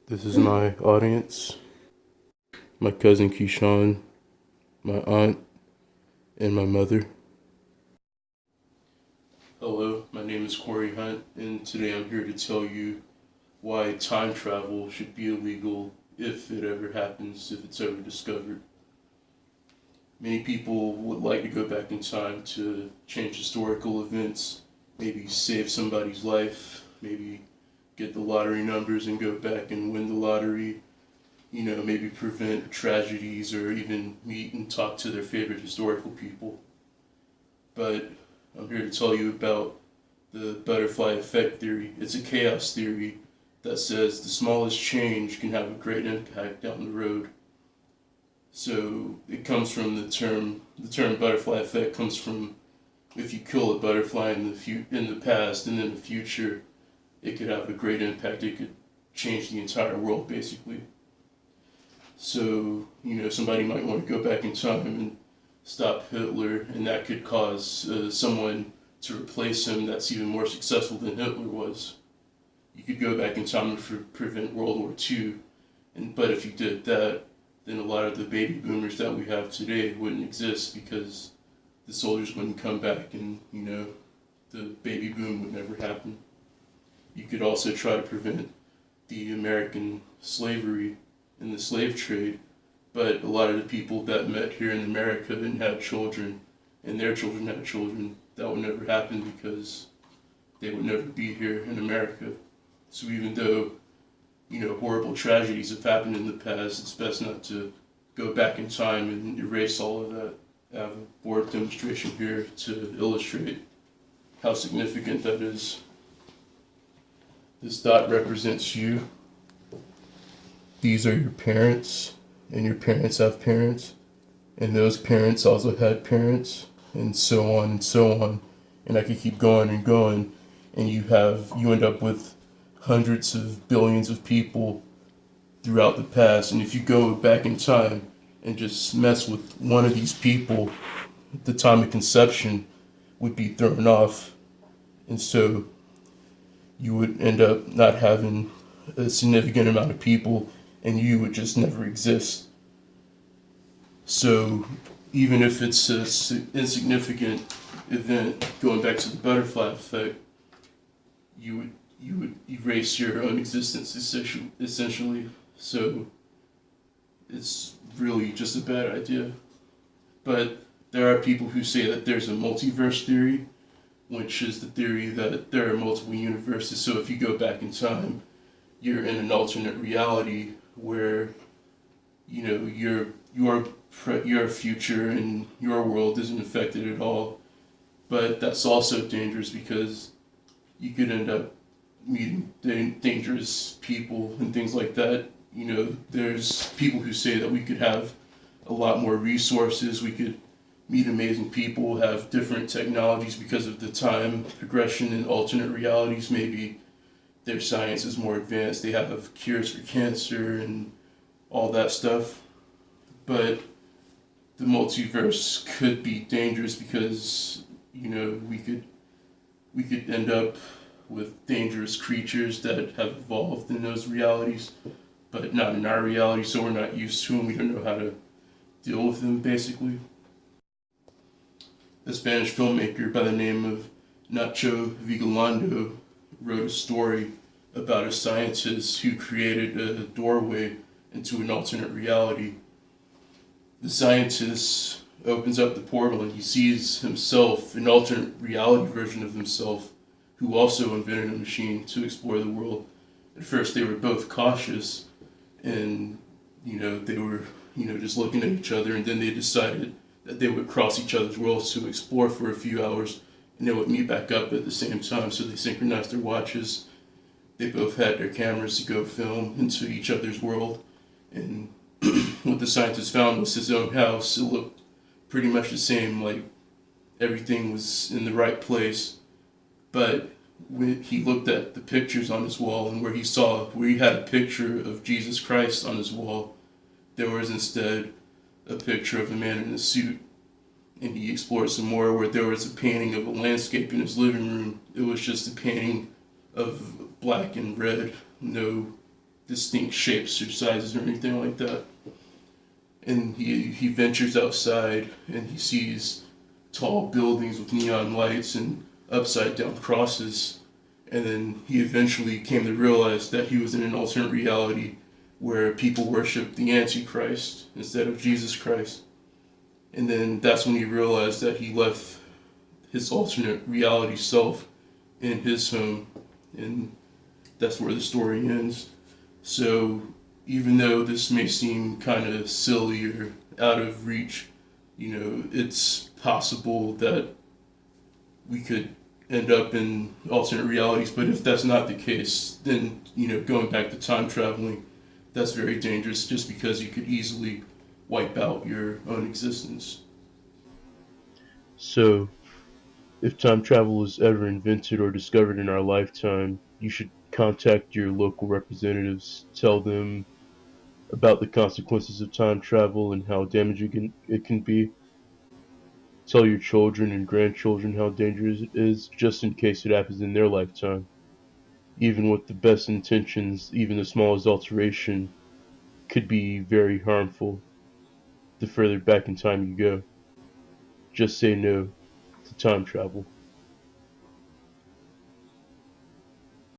This is my audience, my cousin Keyshawn, my aunt, and my mother. Hello, my name is Corey Hunt, and today I'm here to tell you why time travel should be illegal if it ever happens, if it's ever discovered. Many people would like to go back in time to change historical events, maybe save somebody's life, maybe get the lottery numbers and go back and win the lottery, maybe prevent tragedies or even meet and talk to their favorite historical people. But I'm here to tell you about the butterfly effect theory. It's a chaos theory that says the smallest change can have a great impact down the road. So it comes from the term butterfly effect comes from if you kill a butterfly in the past and in the future, it could have a great impact. It could change the entire world basically. So, somebody might want to go back in time and stop Hitler, and that could cause someone to replace him that's even more successful than Hitler was. You could go back in time to prevent World War II, but if you did that, then a lot of the baby boomers that we have today wouldn't exist because the soldiers wouldn't come back and, the baby boom would never happen. You could also try to prevent the American slavery in the slave trade, but a lot of the people that met here in America didn't have children, and their children had children. That would never happen because they would never be here in America. So even though, horrible tragedies have happened in the past, it's best not to go back in time and erase all of that. I have a board demonstration here to illustrate how significant that is. This dot represents you. These are your parents, and your parents have parents, and those parents also had parents, and so on and so on. And I could keep going and going, and you end up with hundreds of billions of people throughout the past. And if you go back in time and just mess with one of these people, the time of conception would be thrown off. And so you would end up not having a significant amount of people, and you would just never exist. So even if it's an insignificant event, going back to the butterfly effect, you would erase your own existence essentially. So it's really just a bad idea. But there are people who say that there's a multiverse theory, which is the theory that there are multiple universes. So if you go back in time, you're in an alternate reality where your future and your world isn't affected at all. But that's also dangerous because you could end up meeting dangerous people and things like that. There's people who say that we could have a lot more resources. We could meet amazing people, have different technologies because of the time progression in alternate realities. Maybe their science is more advanced. They have cures for cancer and all that stuff. But the multiverse could be dangerous because we could end up with dangerous creatures that have evolved in those realities, but not in our reality. So we're not used to them. We don't know how to deal with them. Basically, a Spanish filmmaker by the name of Nacho Vigalondo wrote a story about a scientist who created a doorway into an alternate reality. The scientist opens up the portal and he sees himself, an alternate reality version of himself, who also invented a machine to explore the world. At first, they were both cautious, and they were just looking at each other, and then they decided that they would cross each other's worlds to explore for a few hours, and they would meet back up at the same time. So they synchronized their watches. They both had their cameras to go film into each other's world, and what the scientist found was his own house. It looked pretty much the same, like everything was in the right place. But when he looked at the pictures on his wall and where he had a picture of Jesus Christ on his wall, there was instead a picture of a man in a suit. And he explored some more where there was a painting of a landscape in his living room. It was just a painting of black and red, no distinct shapes or sizes or anything like that. And he ventures outside and he sees tall buildings with neon lights and upside down crosses. And then he eventually came to realize that he was in an alternate reality where people worship the Antichrist instead of Jesus Christ. And then that's when he realized that he left his alternate reality self in his home. And that's where the story ends. So even though this may seem kind of silly or out of reach, it's possible that we could end up in alternate realities. But if that's not the case, then, going back to time traveling, that's very dangerous just because you could easily wipe out your own existence. So, if time travel is ever invented or discovered in our lifetime, you should contact your local representatives, tell them about the consequences of time travel and how damaging it can be. Tell your children and grandchildren how dangerous it is, just in case it happens in their lifetime. Even with the best intentions, even the smallest alteration could be very harmful the further back in time you go. Just say no to time travel.